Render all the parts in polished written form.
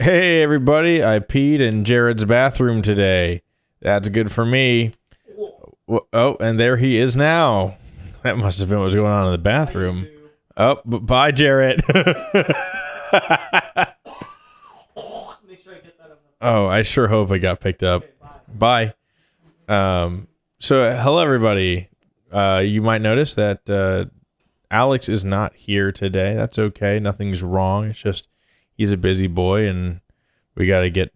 Hey everybody, I peed in Jared's bathroom today. That's good for me. Oh, and there he is now. That must have been what was going on in the bathroom. Oh, bye Jared. Make sure I get that. Oh, I sure hope it got picked up. Okay, Bye. So hello everybody. You might notice that Alex is not here today. That's okay. Nothing's wrong. It's just he's a busy boy and we got to get,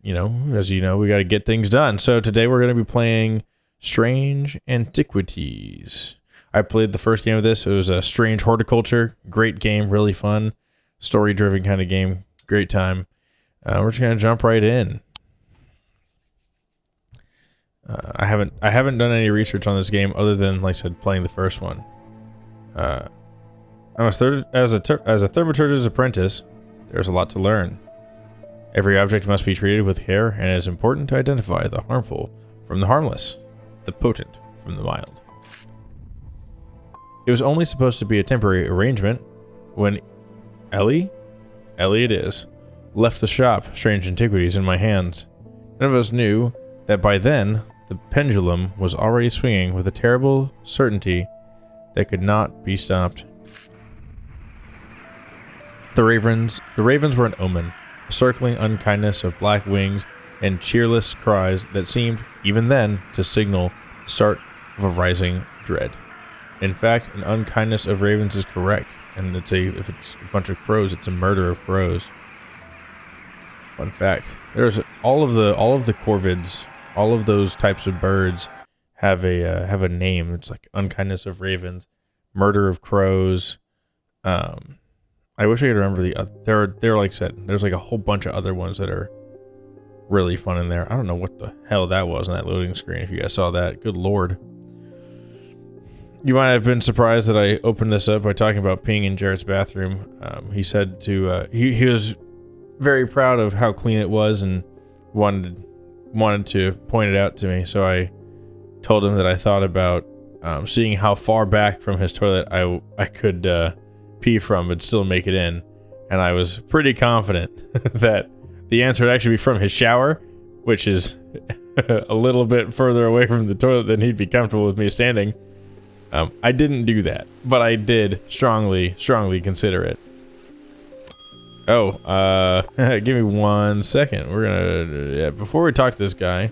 as you know, we got to get things done. So today we're going to be playing Strange Antiquities. I played the first game of this. It was a Strange Horticulture. Great game, really fun, story-driven kind of game. Great time. We're just going to jump right in. I haven't done any research on this game other than, like I said, playing the first one. As a thermaturgist's apprentice, there's a lot to learn. Every object must be treated with care, and it is important to identify the harmful from the harmless, the potent from the mild. It was only supposed to be a temporary arrangement when Ellie it is, left the shop, Strange Antiquities, in my hands. None of us knew that by then, the pendulum was already swinging with a terrible certainty that could not be stopped. The ravens were an omen, a circling unkindness of black wings and cheerless cries that seemed, even then, to signal the start of a rising dread. In fact, an unkindness of ravens is correct, and if it's a bunch of crows, it's a murder of crows. Fun fact: there's all of the corvids, all of those types of birds have a name. It's like unkindness of ravens, murder of crows. I wish I could remember they're like I said, there's like a whole bunch of other ones that are really fun in there. I don't know what the hell that was on that loading screen, if you guys saw that. Good lord. You might have been surprised that I opened this up by talking about peeing in Jared's bathroom. He said he was very proud of how clean it was and wanted to point it out to me. So I told him that I thought about seeing how far back from his toilet I could pee from but still make it in, and I was pretty confident that the answer would actually be from his shower, which is a little bit further away from the toilet than he'd be comfortable with me standing. I didn't do that, but I did strongly consider it. Oh, give me 1 second. We're gonna before we talk to this guy,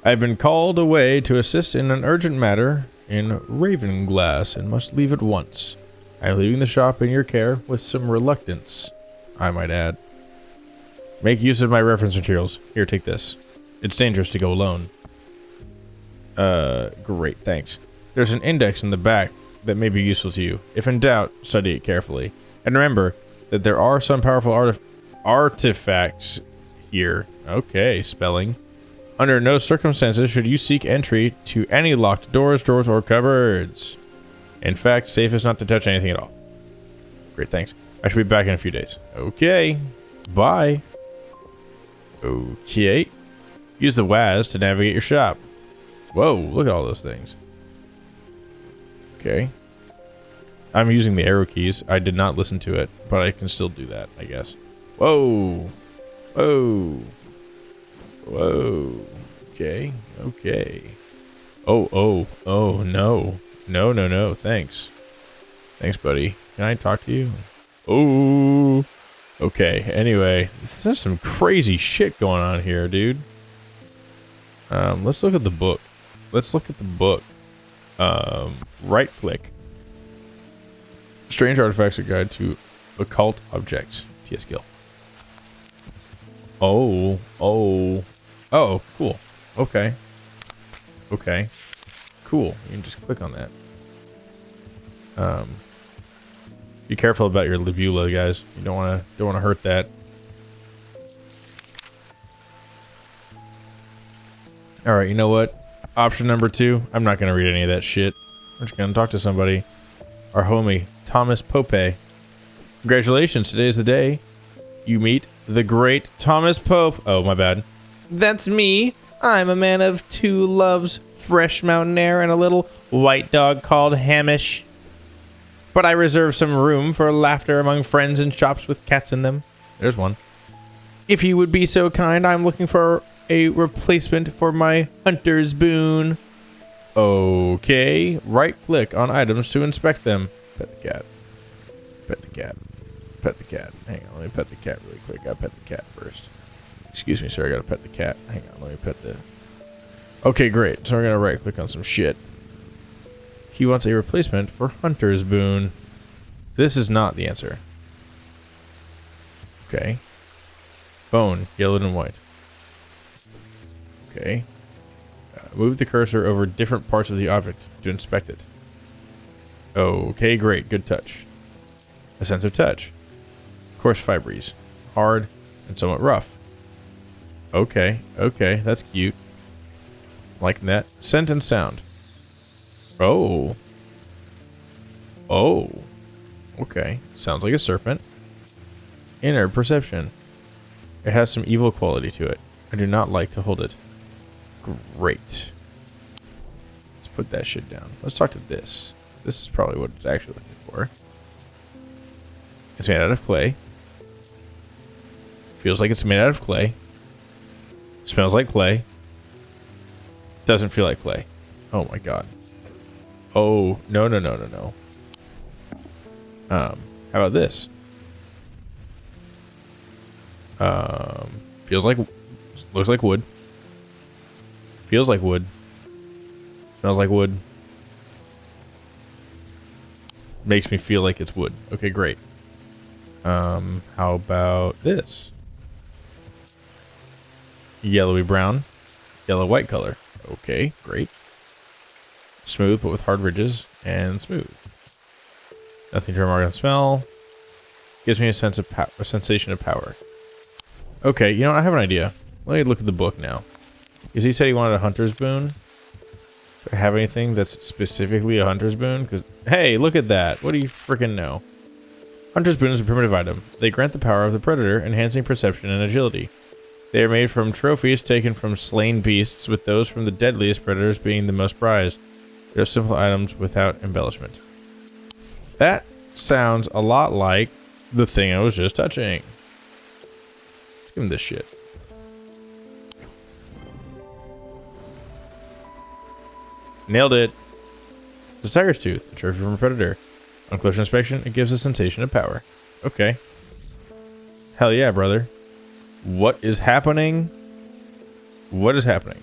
I've been called away to assist in an urgent matter in Ravenglass and must leave at once. I am leaving the shop in your care with some reluctance, I might add. Make use of my reference materials. Here, take this. It's dangerous to go alone. Great, thanks. There's an index in the back that may be useful to you. If in doubt, study it carefully. And remember that there are some powerful artifacts here. Okay, spelling. Under no circumstances should you seek entry to any locked doors, drawers, or cupboards. In fact, safe is not to touch anything at all. Great, thanks. I should be back in a few days. Okay. Bye. Okay. Use the WAS to navigate your shop. Whoa, look at all those things. Okay. I'm using the arrow keys. I did not listen to it, but I can still do that, I guess. Whoa. Whoa. Whoa. Okay. Okay. Oh, no. No, thanks. Thanks, buddy. Can I talk to you? Oh. Okay, anyway. There's some crazy shit going on here, dude. Let's look at the book. Right-click. Strange Artifacts, a guide to occult objects. TS Gill. Oh, cool. Okay. Cool. You can just click on that. Be careful about your labula, guys. You don't want to hurt that. All right, you know what? Option number 2. I'm not gonna read any of that shit. I'm just gonna talk to somebody. Our homie Thomas Pope. Congratulations! Today is the day you meet the great Thomas Pope. Oh, my bad. That's me. I'm a man of two loves, fresh mountain air and a little white dog called Hamish. But I reserve some room for laughter among friends in shops with cats in them. There's one. If you would be so kind, I'm looking for a replacement for my hunter's boon. Okay. Right click on items to inspect them. Pet the cat. Pet the cat. Pet the cat. Hang on, let me pet the cat really quick. Gotta pet the cat first. Excuse me, sir. I gotta pet the cat. Hang on, let me pet the... Okay, great. So we're gonna right click on some shit. He wants a replacement for hunter's boon. This is not the answer. Okay. Bone, yellowed and white. Okay. Move the cursor over different parts of the object to inspect it. Okay, great. Good touch. A sense of touch. Coarse fibres. Hard and somewhat rough. Okay, okay. That's cute. Liking that. Scent and sound. Oh. Oh. Okay. Sounds like a serpent. Inner perception. It has some evil quality to it. I do not like to hold it. Great. Let's put that shit down. Let's talk to this. This is probably what it's actually looking for. It's made out of clay. Feels like it's made out of clay. Smells like clay. Doesn't feel like clay. Oh my god. Oh, no, no, no, no, no. How about this? Feels like... Looks like wood. Feels like wood. Smells like wood. Makes me feel like it's wood. Okay, great. How about this? Yellowy brown. Yellow white color. Okay, great. Smooth, but with hard ridges. And smooth. Nothing to remark on smell. Gives me a sense of a sensation of power. Okay, you know what? I have an idea. Let me look at the book now. Because he said he wanted a hunter's boon. Do I have anything that's specifically a hunter's boon? Because, hey, look at that. What do you freaking know? Hunter's boon is a primitive item. They grant the power of the predator, enhancing perception and agility. They are made from trophies taken from slain beasts, with those from the deadliest predators being the most prized. They are simple items without embellishment. That sounds a lot like the thing I was just touching. Let's give him this shit. Nailed it. It's a tiger's tooth, a trophy from a predator. On closer inspection, it gives a sensation of power. Okay. Hell yeah, brother. What is happening? What is happening?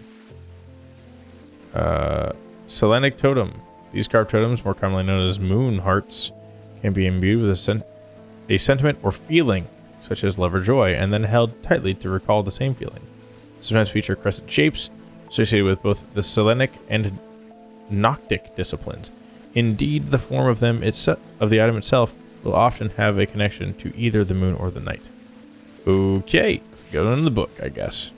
Selenic totem. These carved totems, more commonly known as moon hearts, can be imbued with a sentiment or feeling, such as love or joy, and then held tightly to recall the same feeling. Sometimes feature crescent shapes associated with both the Selenic and Noctic disciplines. Indeed, the form of them of the item itself will often have a connection to either the moon or the night. Okay, go into the book, I guess.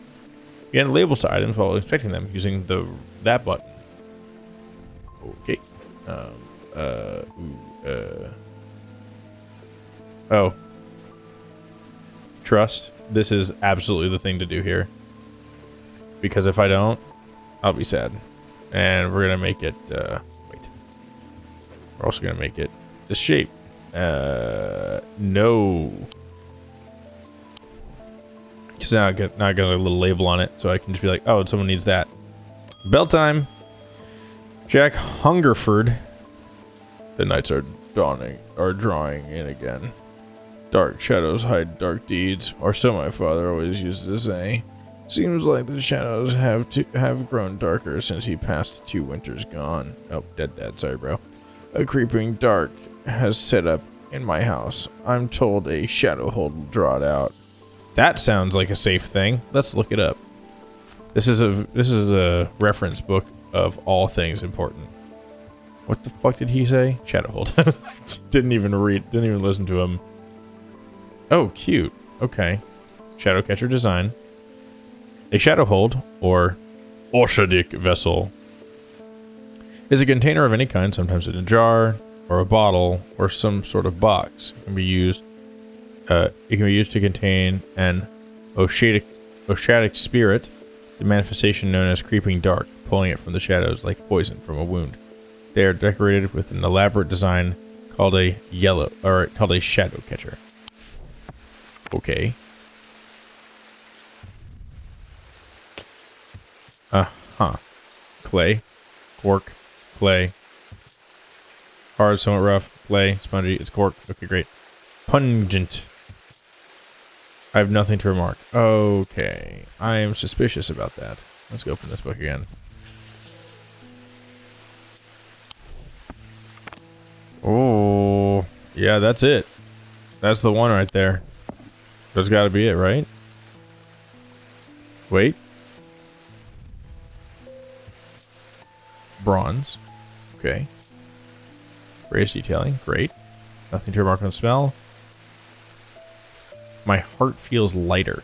You add labels to items while inspecting them using that button. Okay. Oh. Trust. This is absolutely the thing to do here. Because if I don't, I'll be sad. And we're gonna make it, wait. We're also gonna make it this shape. No. Because now I got a little label on it, so I can just be like, oh, someone needs that. Bell time. Jack Hungerford. The nights are drawing in again. Dark shadows hide dark deeds, or so my father always used to say. Seems like the shadows have grown darker since he passed 2 winters gone. Oh, dead dad, sorry bro. A creeping dark has set up in my house. I'm told a shadow hold will draw it out. That sounds like a safe thing. Let's look it up. This is a reference book of all things important. What the fuck did he say? Shadow hold. Didn't even listen to him. Oh, cute. Okay. Shadow catcher design. A shadow hold, or Oshadic vessel, is a container of any kind, sometimes in a jar, or a bottle, or some sort of box. It can be used to contain an Oshadic spirit, the manifestation known as creeping dark, pulling it from the shadows like poison from a wound. They are decorated with an elaborate design called a shadow catcher. Okay. Uh-huh. Clay. Cork. Clay. Hard, somewhat rough. Clay. Spongy. It's cork. Okay, great. Pungent. I have nothing to remark. Okay. I am suspicious about that. Let's go open this book again. Oh, yeah, that's it. That's the one right there. That's got to be it, right? Wait. Bronze. Okay. Race detailing. Great. Nothing to remark on smell. My heart feels lighter.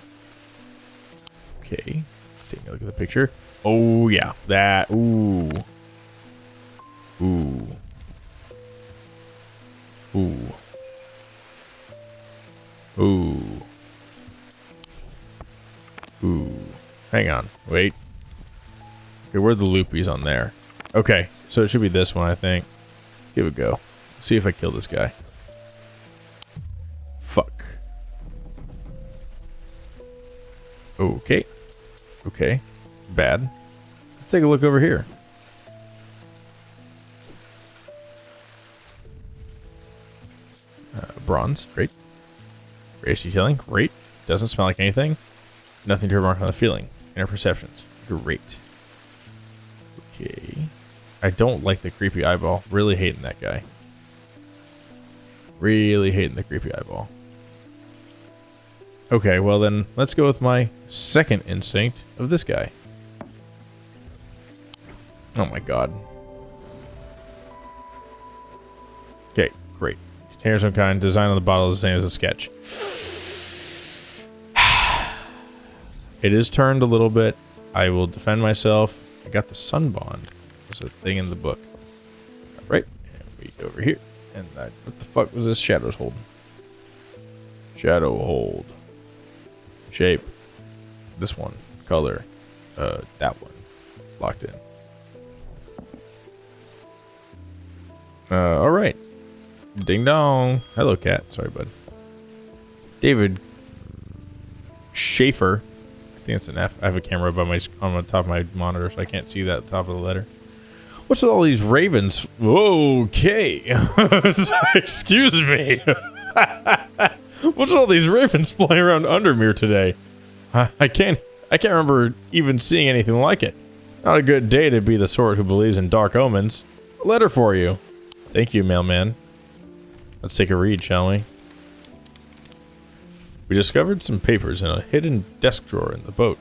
Okay. Taking a look at the picture. Oh, yeah. That. Ooh. Ooh. Ooh. Ooh. Ooh. Hang on. Wait. Okay, where are the loopies on there? Okay, so it should be this one, I think. Give it a go. Let's see if I kill this guy. Fuck. Okay. Okay. Bad. Take a look over here. Bronze. Great. Race detailing. Great. Doesn't smell like anything. Nothing to remark on the feeling. Inner perceptions. Great. Okay. I don't like the creepy eyeball. Really hating that guy. Really hating the creepy eyeball. Okay, well then, let's go with my second instinct of this guy. Oh my god. Okay, great. Container of some kind. Design on the bottle is the same as a sketch. It is turned a little bit. I will defend myself. I got the sun bond. That's a thing in the book. Alright, and we go over here. And what the fuck was this shadows holding? Shadow hold. Shape. This one. Color. That one. Locked in. Alright. Ding dong. Hello, cat. Sorry, bud. David Schaefer. I think it's an F. I have a camera on the top of my monitor, so I can't see that top of the letter. What's with all these ravens? Okay. Excuse me. What's with all these ravens flying around Undermere today? I can't remember even seeing anything like it. Not a good day to be the sort who believes in dark omens. A letter for you. Thank you, mailman. Let's take a read, shall we? We discovered some papers in a hidden desk drawer in the boat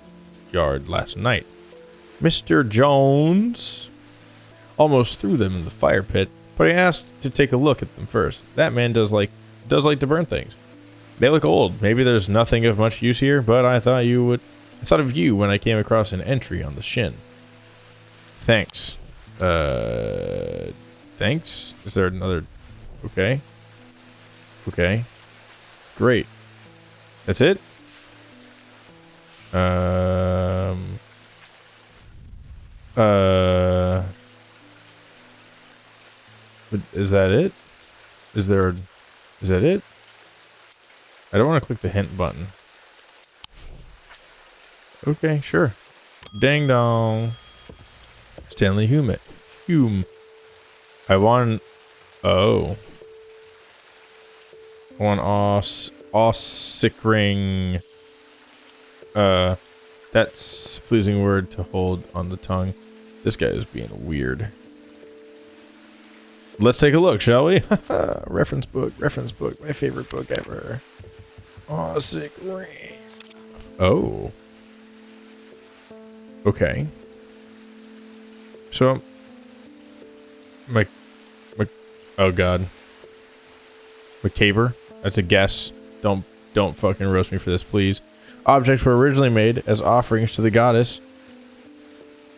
yard last night. Mr. Jones almost threw them in the fire pit, but I asked to take a look at them first. That man does like to burn things. They look old. Maybe there's nothing of much use here, but I thought of you when I came across an entry on the shin. Thanks. Thanks? Is there another? Okay. Okay. Great. That's it? Is that it? Is that it? I don't want to click the hint button. Okay, sure. Ding dong. Stanley Hume. I want... Oh. I want Ossickring. That's a pleasing word to hold on the tongue. This guy is being weird. Let's take a look, shall we? Reference book, my favorite book ever. Ossickring. Oh. Okay. So, oh god. Macabre? That's a guess. Don't fucking roast me for this, please. Objects were originally made as offerings to the goddess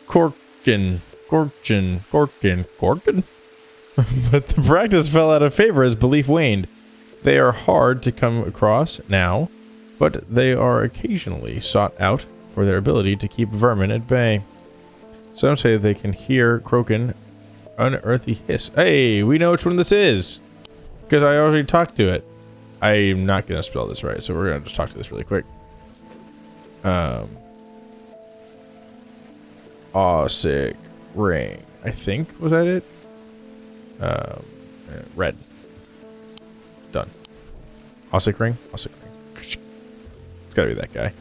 Korkin. But the practice fell out of favor as belief waned. They are hard to come across now, but they are occasionally sought out for their ability to keep vermin at bay. Some say they can hear Kroken unearthly hiss. Hey, we know which one this is, because I already talked to it. I'm not going to spell this right, so we're going to just talk to this really quick. Ossic ring. I think, was that it? Red. Done. Ossic ring? Ossic ring. It's gotta be that guy.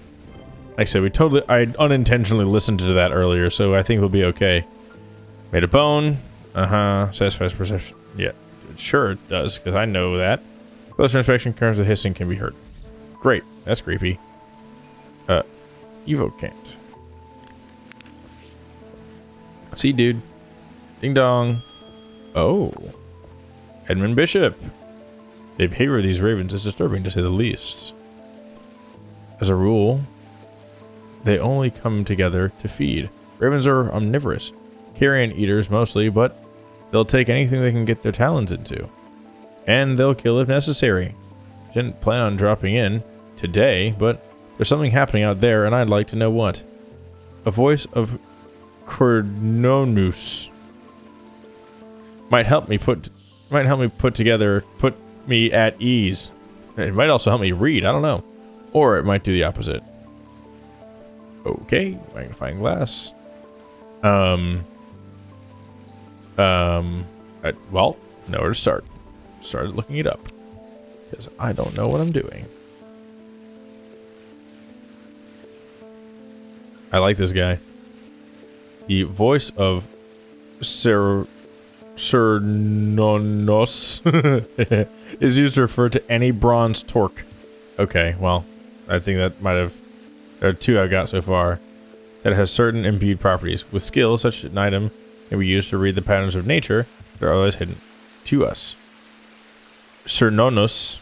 Like I said, I unintentionally listened to that earlier, so I think we'll be okay. Made a bone. Satisfies perception. Yeah, sure it does, because I know that. Closer inspection confirms the hissing can be heard. Great, that's creepy. Evo can't. See, dude. Ding dong. Oh. Edmund Bishop. The behavior of these ravens is disturbing, to say the least. As a rule, they only come together to feed. Ravens are omnivorous. Carrion eaters mostly, but they'll take anything they can get their talons into. And they'll kill if necessary. Didn't plan on dropping in today, but there's something happening out there, and I'd like to know what. A voice of Cordonus might help me put me at ease. It might also help me read, I don't know. Or it might do the opposite. Okay, magnifying glass. Well, nowhere to start. Started looking it up. Because I don't know what I'm doing. I like this guy. The voice of Cernonos is used to refer to any bronze torque. Okay, well, I think that might have... There are two I've got so far. That has certain imbued properties. With skill, such an item can be used to read the patterns of nature that are otherwise hidden to us. Cernonos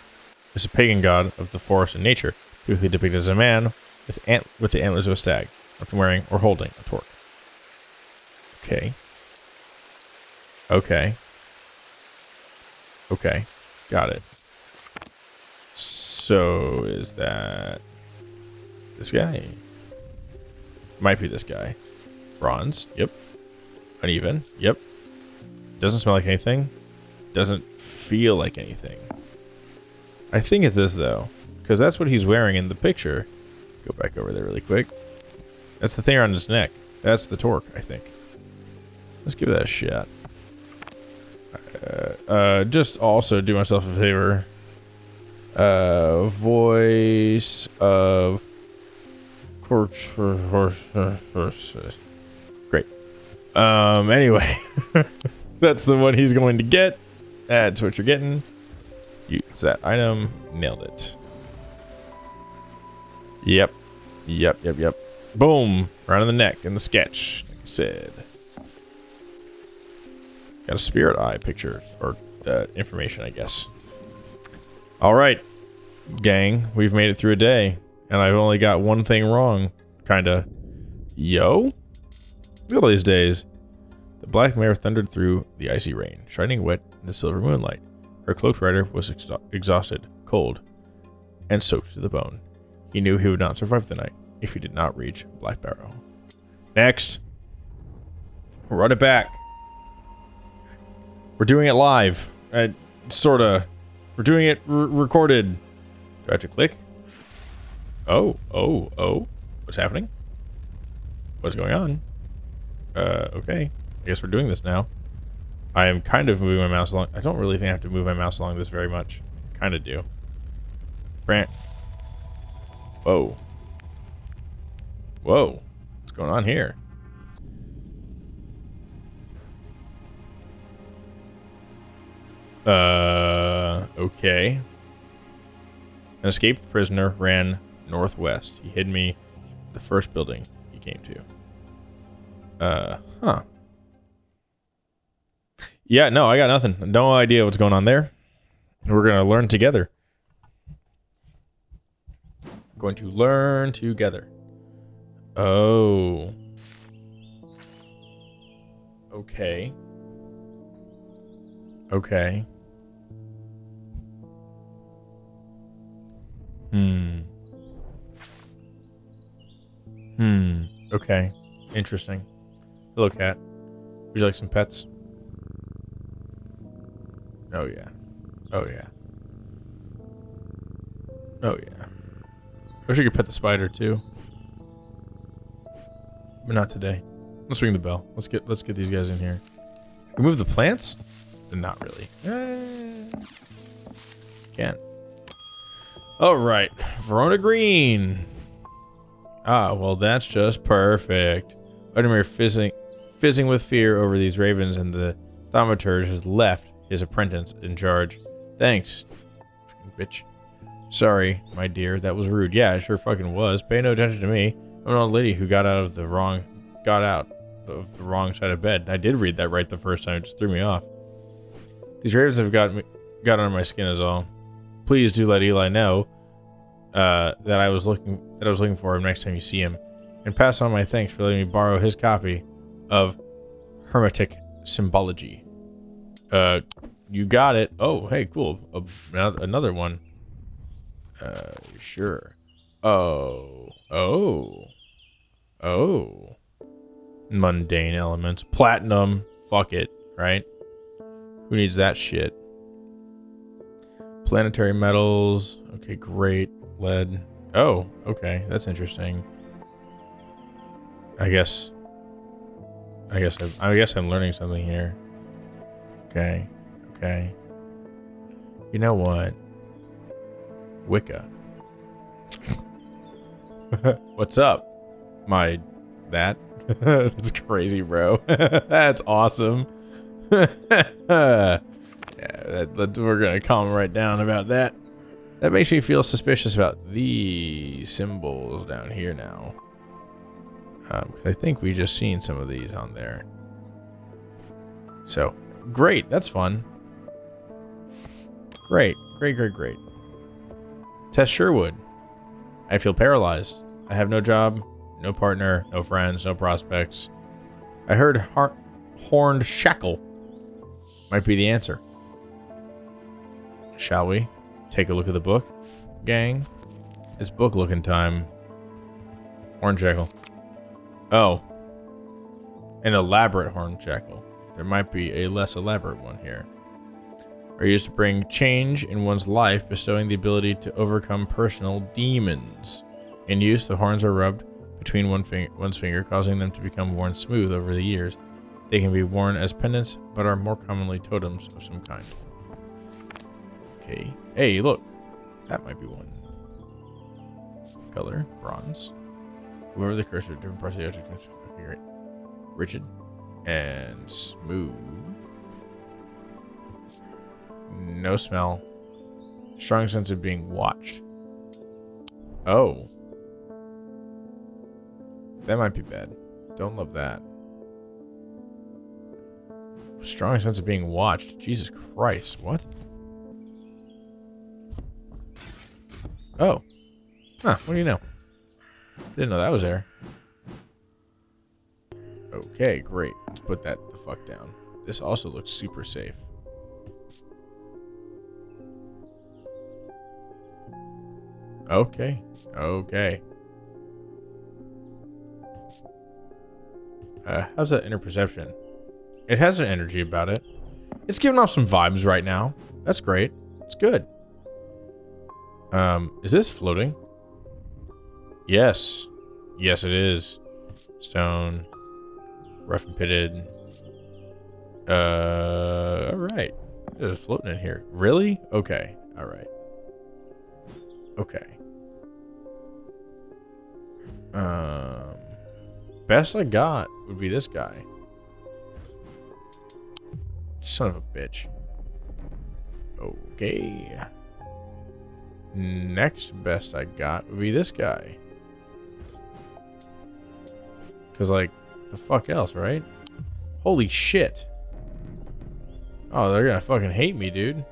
is a pagan god of the forest and nature, typically depicted as a man with the antlers of a stag, often wearing or holding a torque. Okay. Okay. Okay. Got it. So, is that this guy? Might be this guy. Bronze. Yep. Uneven. Yep. Doesn't smell like anything. Doesn't feel like anything. I think it's this, though. Because that's what he's wearing in the picture. Go back over there really quick. That's the thing around his neck. That's the torque, I think. Let's give that a shot. Just also do myself a favor. Voice of... Great. Anyway. That's the one he's going to get. That's what you're getting. Use that item. Nailed it. Yep. Boom. Right on the neck in the sketch. Like I said. Got a spirit eye picture. Or information, I guess. Alright. Gang. We've made it through a day. And I've only got one thing wrong. Kinda. Yo? Look at all these days. The black mare thundered through the icy rain, shining wet in the silver moonlight. Her cloaked rider was exhausted, cold, and soaked to the bone. He knew he would not survive the night if he did not reach Black Barrow. Next. Run it back. We're doing it live. Sorta. We're doing it recorded. Do I have to click? Oh. What's happening? What's going on? Okay. I guess we're doing this now. I am kind of moving my mouse along. I don't really think I have to move my mouse along this very much. Kind of do. Brant. Whoa. Whoa. What's going on here? Okay. An escaped prisoner ran northwest. He hid me in the first building he came to. Huh. Yeah, no, I got nothing. No idea what's going on there. We're going to learn together. Going to learn together. Oh. Okay. Okay. Okay. Interesting. Hello, cat. Would you like some pets? Oh, yeah. Oh, yeah. Oh, yeah. I wish I could pet the spider, too. But not today. Let's ring the bell. Let's get these guys in here. Remove the plants? Not really. Can't. All right, Verona Green. Ah, well, that's just perfect. Vladimir fizzing with fear over these ravens, and the thaumaturge has left his apprentice in charge. Thanks, bitch. Sorry, my dear, that was rude. Yeah, it sure fucking was. Pay no attention to me. I'm an old lady who got out of the wrong side of bed. I did read that right the first time. It just threw me off. These ravens have got under my skin is all. Please do let Eli know that I was looking for him next time you see him, and pass on my thanks for letting me borrow his copy of Hermetic Symbology. You got it. Oh, hey, cool. Another one. Sure. Oh. Mundane elements. Platinum. Fuck it, right? Who needs that shit? Planetary metals. Okay, great. Lead. Oh, okay. That's interesting. I guess I'm learning something here. Okay. You know what? Wicca. What's up? That's crazy, bro. That's awesome. Yeah, we're gonna calm right down about that. That makes me feel suspicious about these symbols down here now. I think we just seen some of these on there. So, great. That's fun. Great. Tess Sherwood. I feel paralyzed. I have no job, no partner, no friends, no prospects. I heard horned shackle might be the answer. Shall we take a look at the book, gang? It's book looking time. Horned shackle. Oh. An elaborate horned shackle. There might be a less elaborate one here. Are used to bring change in one's life, bestowing the ability to overcome personal demons. In use, the horns are rubbed between one's finger, causing them to become worn smooth over the years. They can be worn as pendants, but are more commonly totems of some kind. Okay. Hey, look. That might be one. Color, bronze. Whoever the cursor, different parts of the object. Okay, great. Rigid and smooth. No smell. Strong sense of being watched. Oh. That might be bad. Don't love that. Strong sense of being watched. Jesus Christ. What? Oh. Huh. What do you know? Didn't know that was there. Okay, great. Let's put that the fuck down. This also looks super safe. Okay. How's that inner perception? It has an energy about it. It's giving off some vibes right now. That's great. It's good. Is this floating? Yes. Yes, it is. Stone. Rough and pitted. Alright. It's floating in here. Really? Okay. Alright. Okay. Best I got would be this guy. Son of a bitch. Okay. Next best I got would be this guy. Cause like, the fuck else, right? Holy shit. Oh, they're gonna fucking hate me, dude.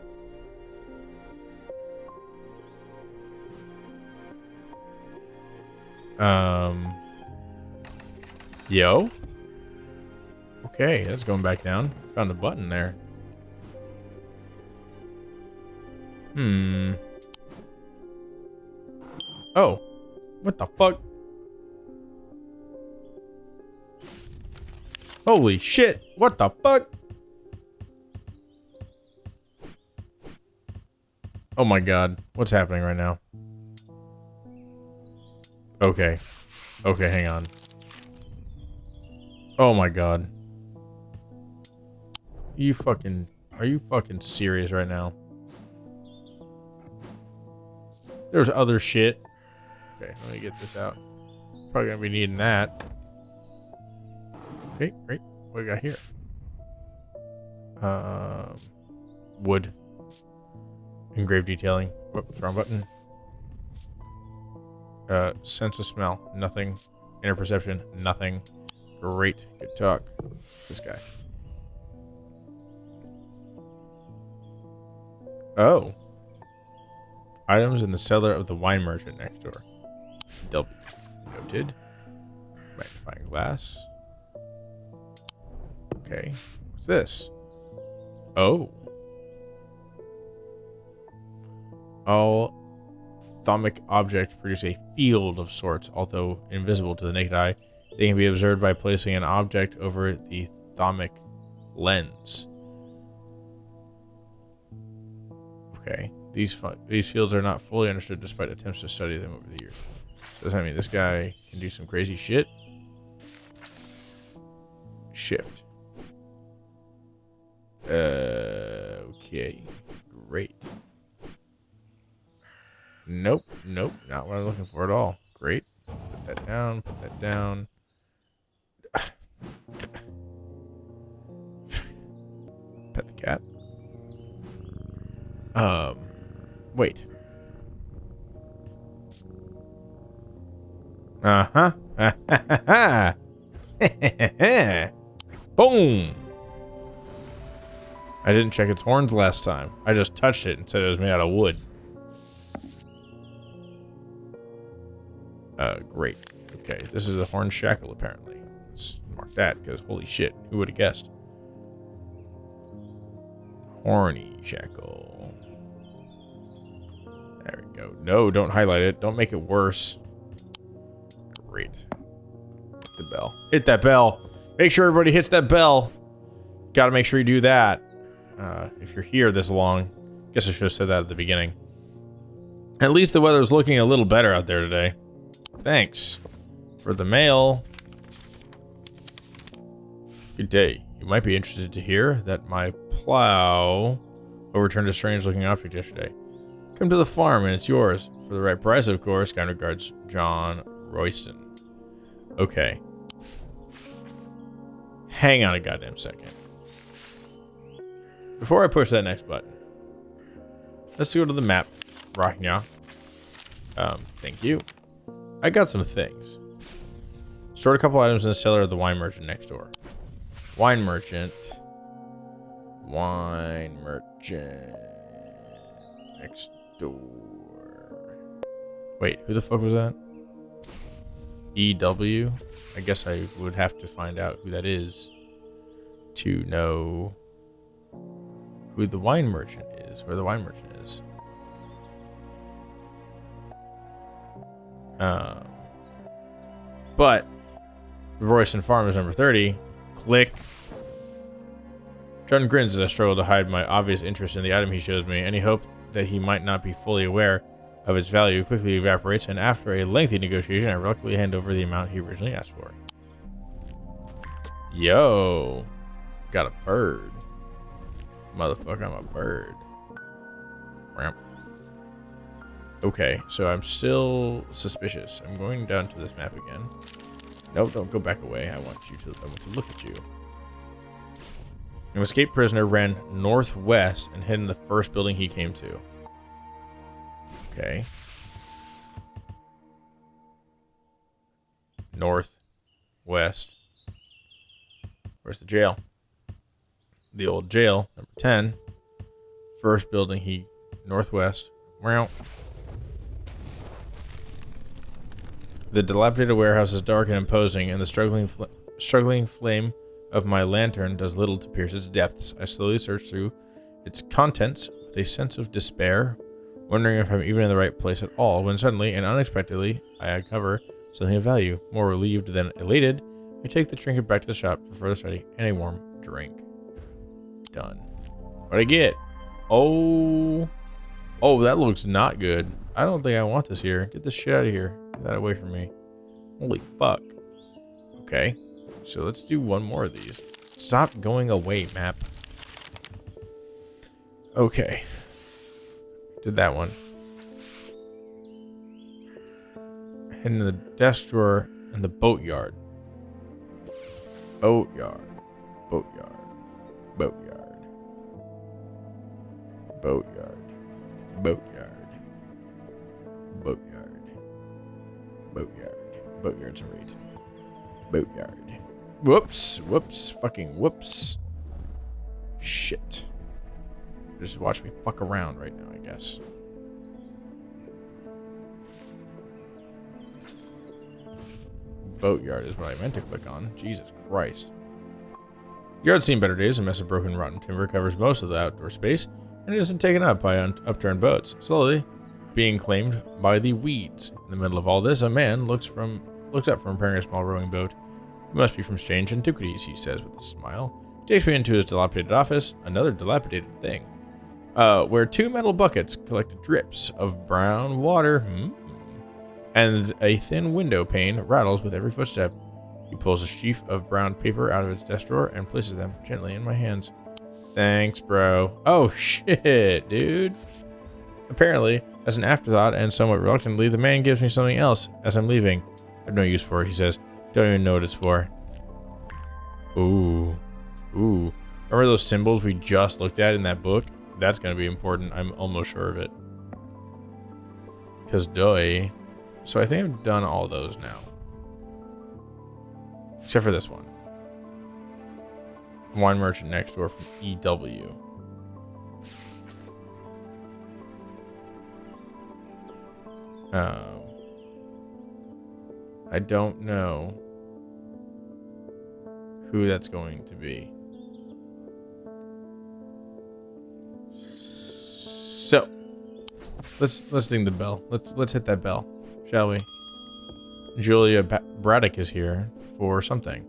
Yo. Okay, that's going back down. Found a button there. Oh. What the fuck? Holy shit. What the fuck? Oh my god. What's happening right now? Okay. Okay, hang on. Oh my god. Are you fucking serious right now? There's other shit. Okay, let me get this out. Probably gonna be needing that. Okay, great. What do we got here? Wood. Engraved detailing. Whoops, wrong button. Sense of smell. Nothing. Inner perception. Nothing. Great. Good talk. What's this guy? Oh. Items in the cellar of the wine merchant next door. W. Noted. Magnifying glass. Okay. What's this? Oh. All thermic objects produce a field of sorts, although invisible to the naked eye. They can be observed by placing an object over the thermic lens. Okay. These fields are not fully understood despite attempts to study them over the years. Does that mean this guy can do some crazy shit? Shift. Okay. Great. Nope. Nope. Not what I'm looking for at all. Great. Put that down. Put that down. Pet the cat. Wait. Uh-huh. Boom! I didn't check its horns last time. I just touched it and said it was made out of wood. Great. Okay, this is a horn shackle, apparently. Let's mark that, because holy shit, who would have guessed? Horny shackle. There we go. No, don't highlight it. Don't make it worse. Great. Hit the bell. Hit that bell. Make sure everybody hits that bell. Gotta make sure you do that. If you're here this long. Guess I should have said that at the beginning. At least the weather's looking a little better out there today. Thanks for the mail. Good day. You might be interested to hear that my plow overturned a strange-looking object yesterday. Come to the farm and it's yours. For the right price, of course. Kind regards, John Royston. Okay. Hang on a goddamn second. Before I push that next button, let's go to the map, Rocknya. Thank you. I got some things. Stored a couple items in the cellar of the wine merchant next door. Wine merchant. Wine merchant. Next door. Wait, who the fuck was that? EW? I guess I would have to find out who that is to know who the wine merchant is, where the wine merchant is. But Royston Farm is number 30. Click. John grins as I struggle to hide my obvious interest in the item he shows me. Any hope that he might not be fully aware of its value quickly evaporates, and after a lengthy negotiation, I reluctantly hand over the amount he originally asked for. Yo. Got a bird. Motherfucker, I'm a bird. Okay, so I'm still suspicious. I'm going down to this map again. Nope, don't go back away. I want to look at you. An escaped prisoner ran northwest and hid in the first building he came to. Okay. Northwest. Where's the jail? The old jail, number 10. First building he northwest. Wow. The dilapidated warehouse is dark and imposing, and the struggling flame of my lantern does little to pierce its depths. I slowly search through its contents with a sense of despair, wondering if I'm even in the right place at all, when suddenly and unexpectedly I uncover something of value. More relieved than elated, I take the trinket back to the shop for further study and a warm drink. Done. What'd I get? Oh, that looks not good. I don't think I want this here. Get this shit out of here. Get that away from me. Holy fuck. Okay. So let's do one more of these. Stop going away, map. Okay. Did that one. Head into the desk drawer and the boatyard. Boatyard. Boatyard. Boatyard. Boatyard. Boatyard. Boatyard. Boatyard. Boatyard's a read. Boatyard. Whoops. Whoops. Fucking whoops. Shit. Just watch me fuck around right now, I guess. Boatyard is what I meant to click on. Jesus Christ. Yard's seen better days. A mess of broken, rotten timber covers most of the outdoor space, and it isn't taken up by upturned boats, slowly being claimed by the weeds. In the middle of all this, a man looks up from repairing a small rowing boat. He must be from strange Antiquities, he says with a smile. He takes me into his dilapidated office, another dilapidated thing, where 2 metal buckets collected drips of brown water, and a thin window pane rattles with every footstep. He pulls a sheaf of brown paper out of his desk drawer and places them gently in my hands. Thanks, bro. Oh, shit, dude. Apparently, as an afterthought and somewhat reluctantly, the man gives me something else as I'm leaving. I have no use for it, he says. Don't even know what it's for. Ooh. Ooh. Remember those symbols we just looked at in that book? That's going to be important. I'm almost sure of it. Because duh. So I think I've done all those now. Except for this one. Wine merchant next door from EW. I don't know who that's going to be. So let's ding the bell. Let's hit that bell, shall we? Julia Braddock is here for something.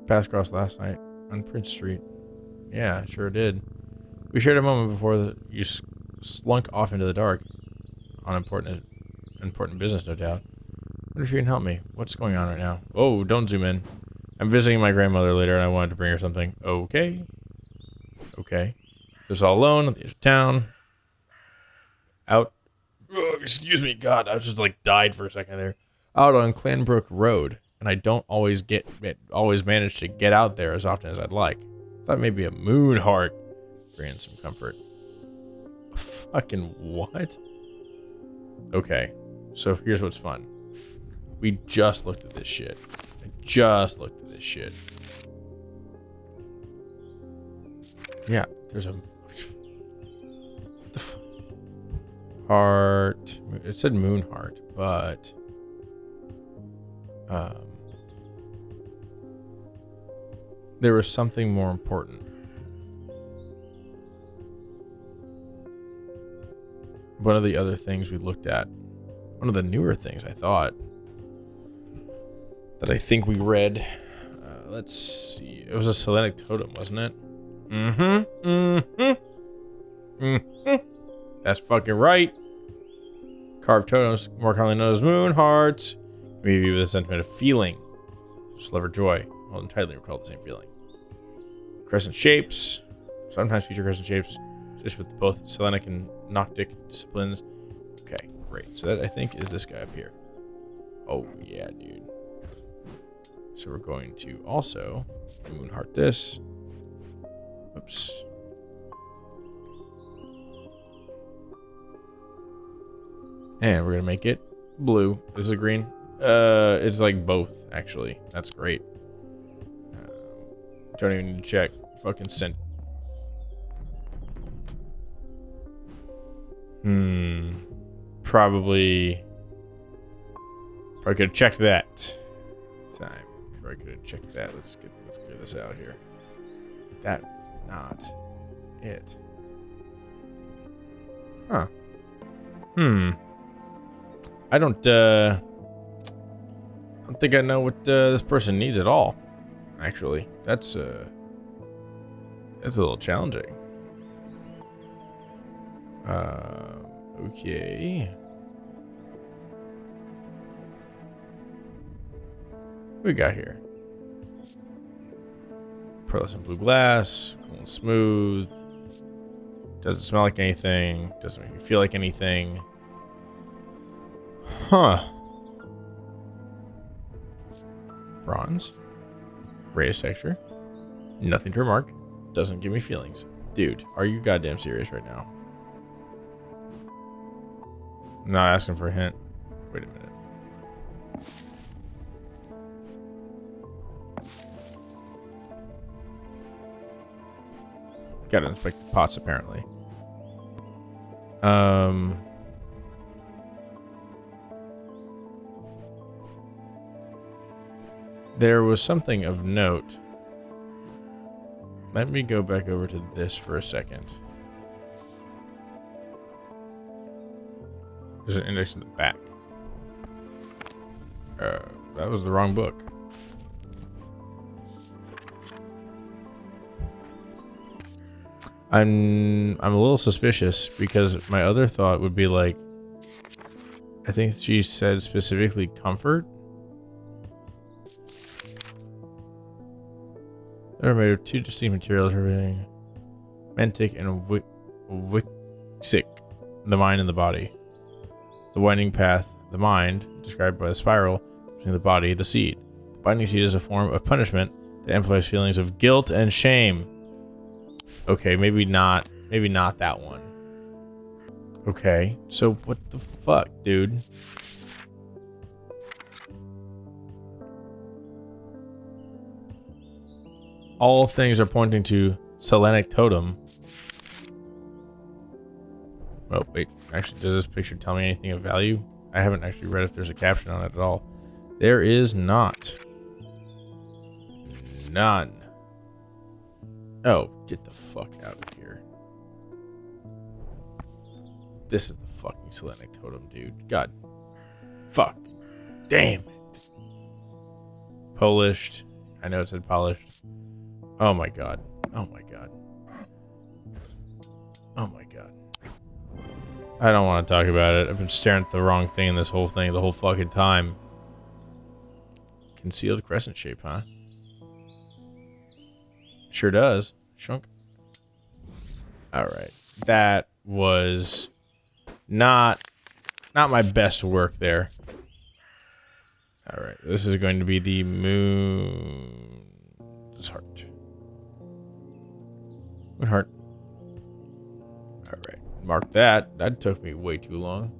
Passed across last night on Prince Street. Yeah, sure did. We shared a moment before you slunk off into the dark on important business, no doubt. I wonder if you can help me. What's going on right now? Oh, don't zoom in. I'm visiting my grandmother later, and I wanted to bring her something. Okay. Okay. Just all alone at the edge of town. Out. Oh, excuse me, God. I was just like died for a second there. Out on Clanbrook Road, and I don't always manage to get out there as often as I'd like. Thought maybe a moon heart bring in some comfort. Fucking what? Okay, so here's what's fun. We just looked at this shit. I just looked at this shit. Yeah, there's a... What the fuck? Heart. It said moon heart, but... there was something more important. One of the other things we looked at, one of the newer things I thought, that I think we read, let's see, it was a Selenic totem, wasn't it? That's fucking right. Carved totems, more commonly known as moon hearts, maybe with a sentiment of feeling, just love or joy, hold them tightly, recall the same feeling. Crescent shapes, sometimes feature crescent shapes, just with both Selenic and Noctic disciplines. Okay, great. So that, I think, is this guy up here. Oh, yeah, dude. So we're going to also moonheart this. Oops. And we're going to make it blue. This is green. It's like both, actually. That's great. Don't even need to check. Fucking sent. Probably could have checked that. Probably could have checked that. Let's clear this out here. That is not it. Huh. I don't think I know what this person needs at all. Actually, that's a little challenging. Okay. What we got here? Pearlescent blue glass, cool and smooth. Doesn't smell like anything. Doesn't make me feel like anything. Huh. Bronze. Raised texture. Nothing to remark. Doesn't give me feelings. Dude, are you goddamn serious right now? I'm not asking for a hint. Wait a minute. Gotta inspect the pots, apparently. There was something of note. Let me go back over to this for a second. There's an index in the back. That was the wrong book. I'm a little suspicious because my other thought would be like, I think she said specifically comfort. They're made of two distinct materials, everything. Mentic and Wixic, the mind and the body. The winding path, the mind, described by the spiral between the body, the seed. Binding seed is a form of punishment that amplifies feelings of guilt and shame. Okay, maybe not that one. Okay, so what the fuck, dude? All things are pointing to Selenic Totem. Oh, wait. Actually, does this picture tell me anything of value? I haven't actually read if there's a caption on it at all. There is not. None. Oh, get the fuck out of here. This is the fucking Selenic Totem, dude. God. Fuck. Damn it. Polished. I know it said polished. Oh my god. Oh my god. Oh my god. I don't want to talk about it. I've been staring at the wrong thing in this whole thing the whole fucking time. Concealed crescent shape, huh? Sure does. Shunk. Alright. That was not my best work there. Alright. This is going to be the moon's heart. Moon heart. Alright. Mark that. That took me way too long.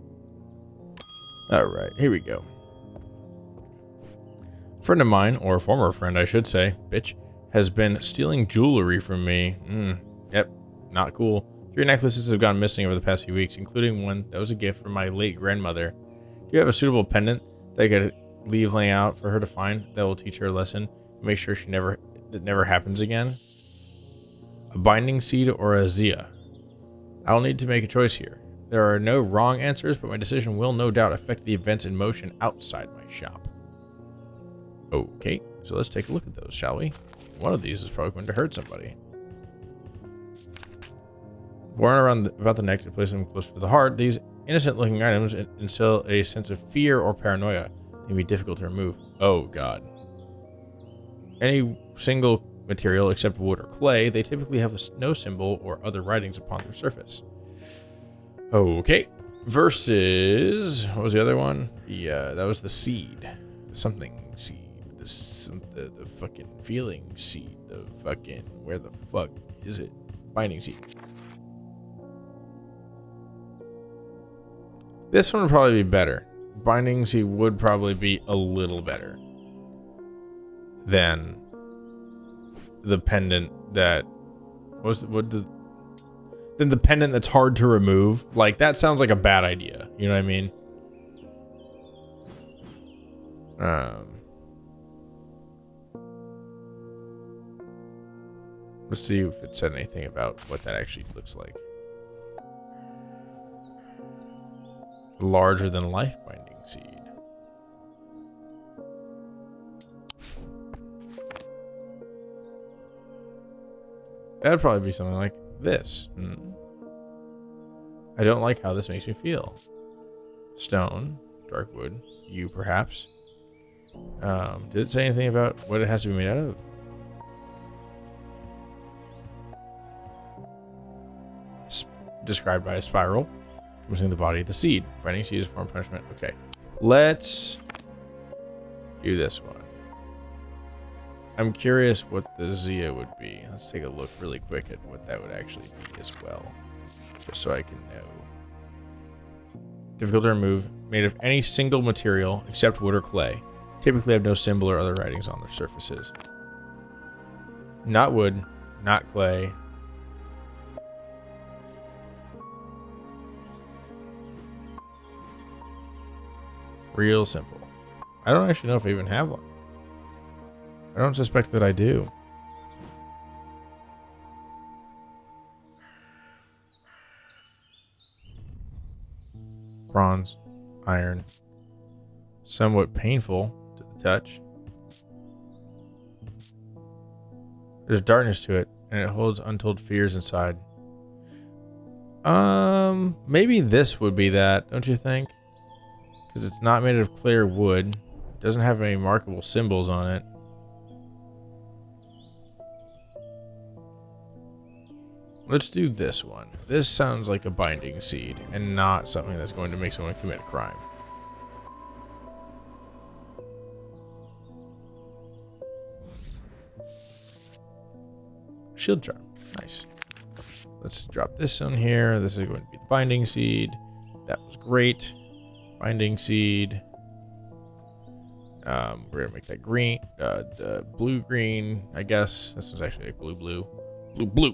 Alright. Here we go. A friend of mine, or a former friend I should say, bitch, has been stealing jewelry from me. Yep. Not cool. 3 necklaces have gone missing over the past few weeks, including one that was a gift from my late grandmother. Do you have a suitable pendant that I could leave laying out for her to find that will teach her a lesson and make sure it never happens again? A binding seed or a Zia? I'll need to make a choice here. There are no wrong answers, but my decision will no doubt affect the events in motion outside my shop. Okay, so let's take a look at those, shall we? One of these is probably going to hurt somebody. Worn about the neck to place them close to the heart, these innocent-looking items instill a sense of fear or paranoia. They can be difficult to remove. Oh, God. Any single material except wood or clay, they typically have no symbol or other writings upon their surface. Okay. Versus, what was the other one? That was the seed. Something seed. The fucking feeling seed. The fucking, where the fuck is it? Binding seed. This one would probably be better. Binding seed would probably be a little better than the pendant that then the pendant that's hard to remove. Like, that sounds like a bad idea. You know what I mean? Let's see if it said anything about what that actually looks like. Larger than life binding seed. That'd probably be something like this. I don't like how this makes me feel. Stone, dark wood, you perhaps. Did it say anything about what it has to be made out of? Described by a spiral, using the body of the seed. Binding seed is form punishment. Okay, let's do this one. I'm curious what the Zia would be. Let's take a look really quick at what that would actually be as well, just so I can know. Difficult to remove, made of any single material except wood or clay. Typically have no symbol or other writings on their surfaces. Not wood, not clay. Real simple. I don't actually know if I even have one. I don't suspect that I do. Bronze, iron, somewhat painful to the touch. There's darkness to it, and it holds untold fears inside. Maybe this would be that, don't you think? Because it's not made of clay or wood. It doesn't have any markable symbols on it. Let's do this one. This sounds like a binding seed, and not something that's going to make someone commit a crime. Shield charm. Nice. Let's drop this on here. This is going to be the binding seed. That was great. Binding seed. We're gonna make that green, the blue-green, I guess. This one's actually like blue-blue. Blue-blue.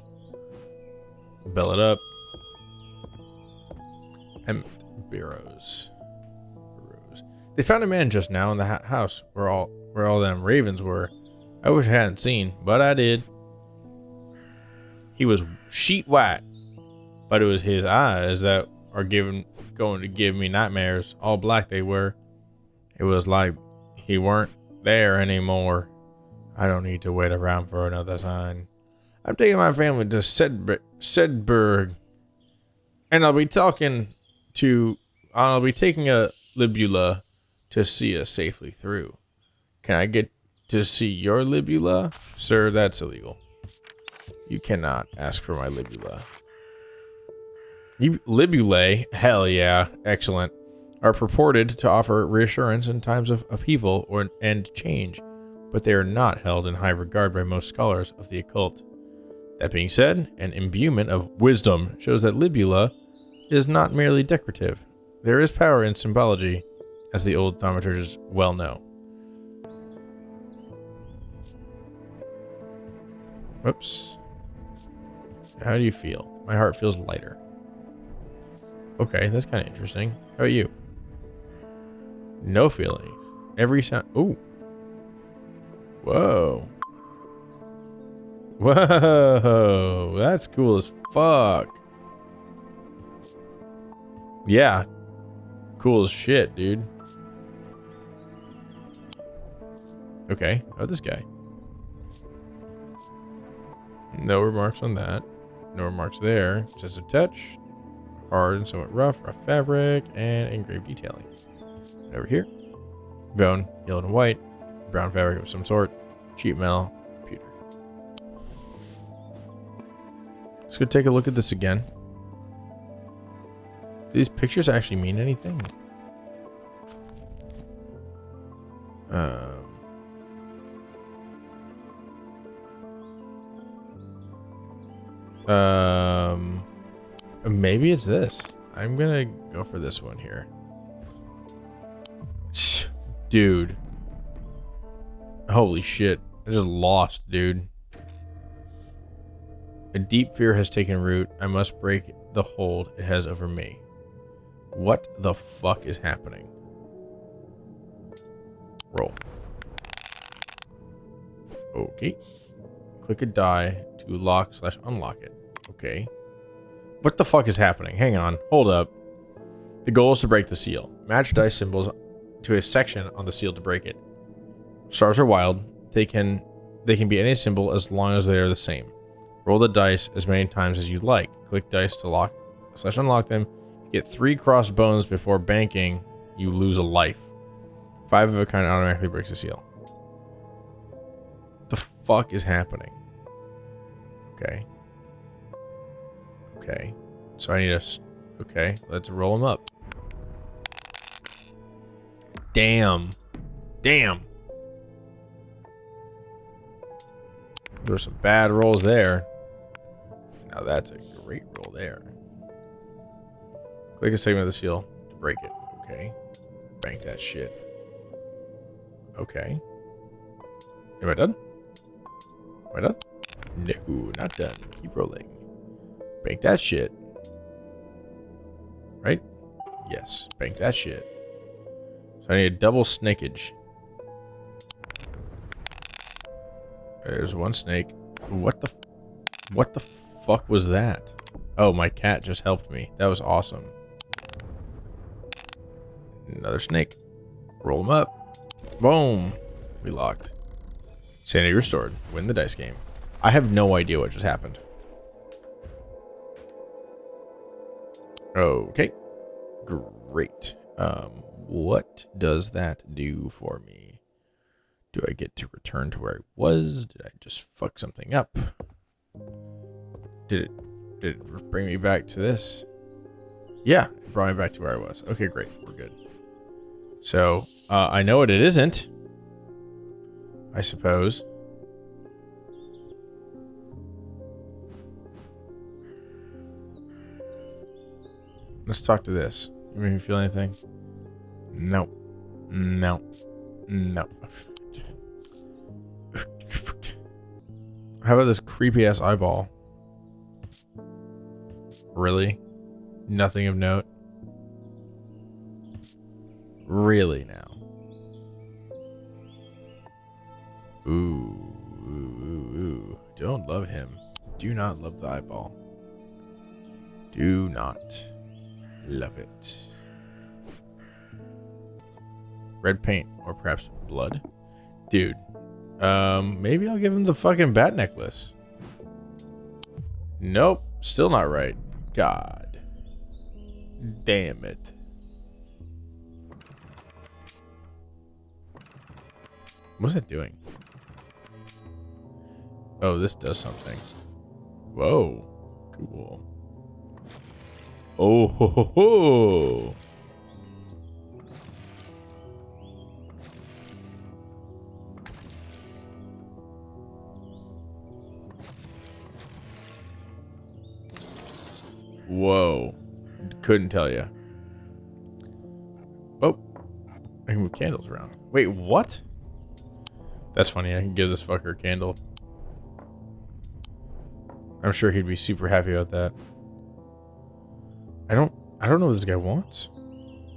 Bell it up. Emmett Burrows. They found a man just now in the house where all them ravens were. I wish I hadn't seen, but I did. He was sheet white, but it was his eyes that are going to give me nightmares. All black they were. It was like he weren't there anymore. I don't need to wait around for another sign. I'm taking my family to Sedberg, and I'll be taking a libula to see us safely through. Can I get to see your libula? Sir, that's illegal. You cannot ask for my libula. Libulae, hell yeah, excellent, are purported to offer reassurance in times of upheaval and change, but they are not held in high regard by most scholars of the occult. That being said, an imbuement of wisdom shows that libula is not merely decorative. There is power in symbology, as the old thaumaturges well know. Whoops. How do you feel? My heart feels lighter. Okay, that's kind of interesting. How about you? No feelings. Every sound. Ooh. Whoa. Whoa. That's cool as fuck. Yeah. Cool as shit, dude. Okay. How about this guy? No remarks on that. No remarks there. Sensitive touch. Hard and somewhat rough fabric, and engraved detailing. And over here, bone, yellow and white, brown fabric of some sort, sheet metal, computer. Let's go take a look at this again. Do these pictures actually mean anything? Maybe it's this. I'm gonna go for this one here. Dude. Holy shit. I just lost, dude. A deep fear has taken root. I must break the hold it has over me. What the fuck is happening? Roll. Okay. Click a die to lock/unlock it. Okay. What the fuck is happening? Hang on. Hold up. The goal is to break the seal. Match dice symbols to a section on the seal to break it. Stars are wild. They can be any symbol as long as they are the same. Roll the dice as many times as you like. Click dice to lock/unlock them. Get 3 crossed bones before banking. You lose a life. 5 of a kind automatically breaks the seal. The fuck is happening? Okay. Okay. So I need a... Okay, let's roll them up. Damn. Damn. There's some bad rolls there. Now that's a great roll there. Click a segment of the seal to break it. Okay. Bank that shit. Okay. Am I done? Am I done? No, not done. Keep rolling. Bank that shit. Right? Yes. Bank that shit. So I need a double snakeage. There's one snake. What the fuck was that? Oh, my cat just helped me. That was awesome. Another snake. Roll them up. Boom. We locked. Sanity restored. Win the dice game. I have no idea what just happened. Okay. Great. What does that do for me? Do I get to return to where I was? Did I just fuck something up? Did it bring me back to this? Yeah, it brought me back to where I was. Okay, great. We're good. So, I know what it isn't. I suppose. Let's talk to this. You make me feel anything? No. No. No. How about this creepy ass eyeball? Really? Nothing of note? Really now? Ooh, ooh, ooh, ooh. Don't love him. Do not love the eyeball. Do not love it. Red paint, or perhaps blood? Dude. Maybe I'll give him the fucking bat necklace. Nope. Still not right. God. Damn it. What's it doing? Oh, this does something. Whoa. Cool. Oh, ho, ho, ho. Whoa. Couldn't tell you. Oh. I can move candles around. Wait, what? That's funny. I can give this fucker a candle. I'm sure he'd be super happy about that. I don't know what this guy wants.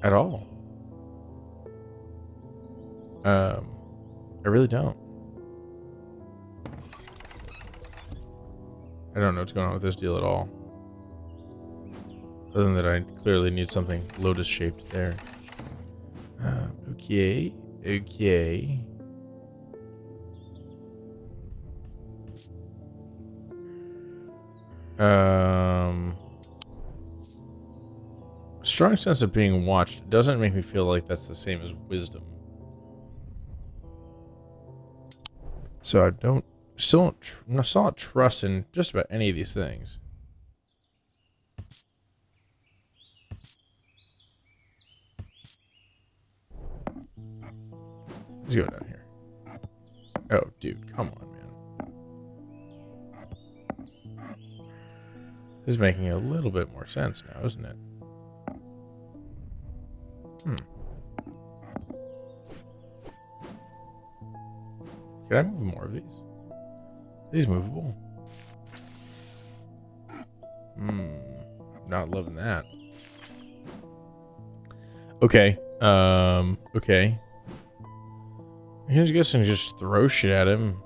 At all. I really don't. I don't know what's going on with this deal at all. Other than that, I clearly need something lotus-shaped there. Okay. Okay. Strong sense of being watched doesn't make me feel like that's the same as wisdom. So I still not trust in just about any of these things. Let's go down here. Oh, dude, come on, man. This is making a little bit more sense now, isn't it? Can I move more of these? Are these movable? Not loving that. Okay. Okay. I guess I can just throw shit at him.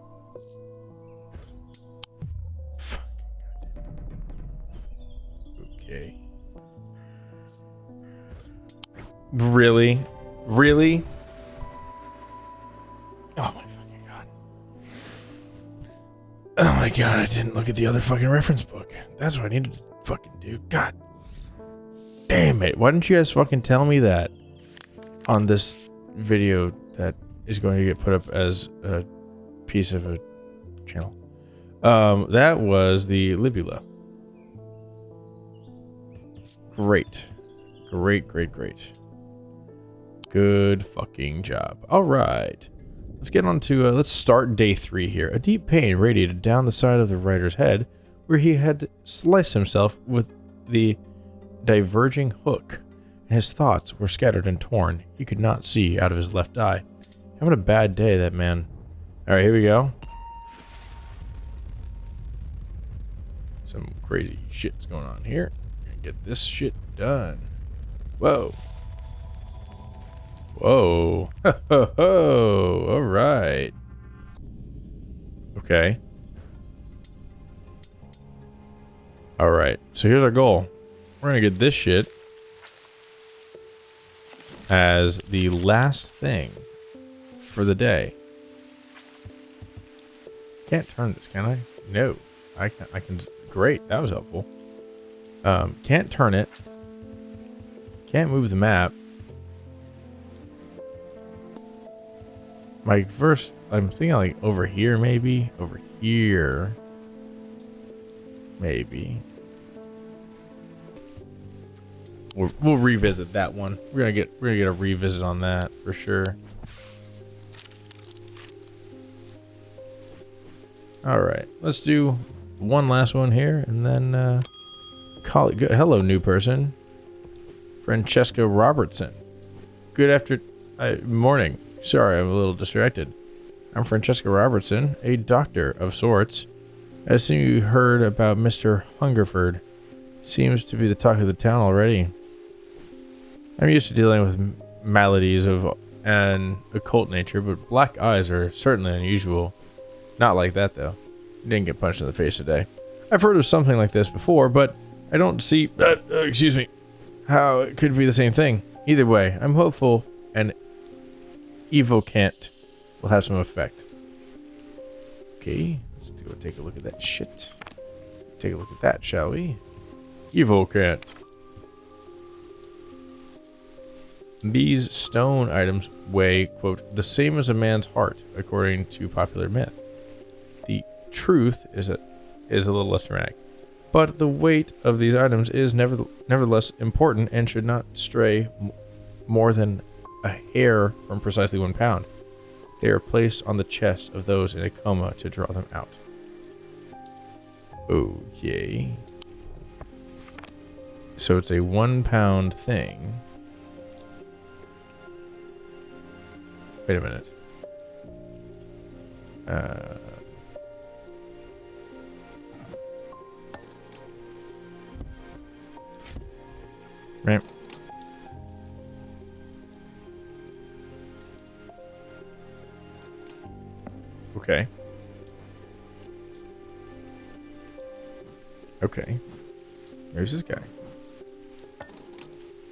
Fucking goddamn. Okay. Really? Really? Oh my fucking god. Oh my god, I didn't look at the other fucking reference book. That's what I needed to fucking do. God damn it. Why didn't you guys fucking tell me that on this video that is going to get put up as a piece of a channel. That was the Libula. Great. Great. Good fucking job. All right. Let's get on to, let's start day 3 here. A deep pain radiated down the side of the rider's head where he had sliced himself with the diverging hook, and his thoughts were scattered and torn. He could not see out of his left eye. Having a bad day, that man. All right, here we go. Some crazy shit's going on here. Get this shit done. Whoa. Whoa. Ho, ho, ho. All right. Okay. All right. So here's our goal. We're going to get this shit as the last thing for the day. Can't turn this, can I? No. I can. Great. That was helpful. Can't turn it. Can't move the map. My first, I'm thinking like over here, maybe. Over here. Maybe. We'll revisit that one. We're gonna get a revisit on that for sure. All right, let's do one last one here, and then call it good. Hello, new person, Francesca Robertson. Good morning. Sorry, I'm a little distracted. I'm Francesca Robertson, a doctor of sorts. I assume you heard about Mr. Hungerford. Seems to be the talk of the town already. I'm used to dealing with maladies of an occult nature, but black eyes are certainly unusual. Not like that, though. He didn't get punched in the face today. I've heard of something like this before, but I don't see, excuse me, how it could be the same thing. Either way, I'm hopeful and Evocant will have some effect. Okay, let's go take a look at that shit. Take a look at that, shall we? Evocant. These stone items weigh, quote, the same as a man's heart, according to popular myth. The truth is a little less dramatic, but the weight of these items is nevertheless important and should not stray more than a hair from precisely 1 pound. They are placed on the chest of those in a coma to draw them out. Okay. So it's a 1 pound thing. Wait a minute. Right. Okay. Okay. Where's this guy?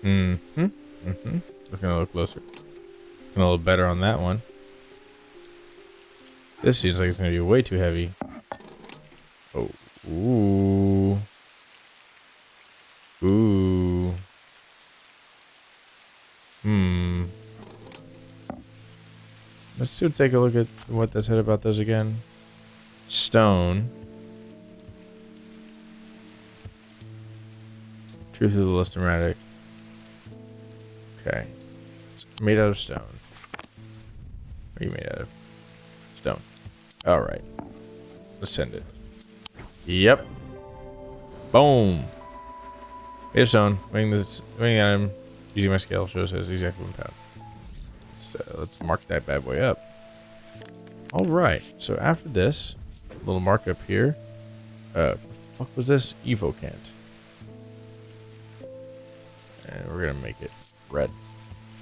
Looking a little closer. Looking a little better on that one. This seems like it's going to be way too heavy. Oh. Ooh. Ooh. Let's take a look at what that said about those again. Stone. Truth is the less dramatic. Okay. It's made out of stone. What are you made out of? Stone. Alright. Let's send it. Yep. Boom. Made of stone. Weighing item using my scale shows it has exactly 1 pound. So let's mark that bad boy up. Alright. So after this, little markup here. What the fuck was this? Evocant. And we're gonna make it red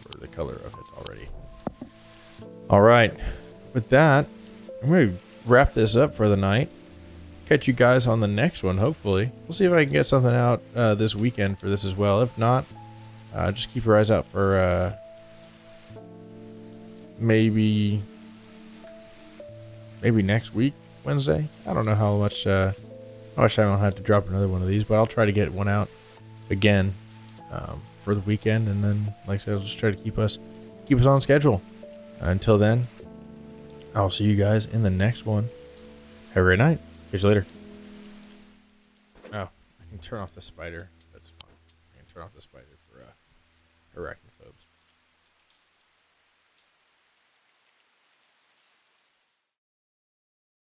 for the color of it already. Alright. With that, I'm gonna wrap this up for the night. Catch you guys on the next one, hopefully. We'll see if I can get something out this weekend for this as well. If not, just keep your eyes out for maybe next week, Wednesday. I don't know how much time I'll have to drop another one of these, but I'll try to get one out again for the weekend. And then, like I said, I'll just try to keep keep us on schedule. Until then, I'll see you guys in the next one. Have a great night. Catch you later. Oh, I can turn off the spider. That's fine. I can turn off the spider for arachnophobes.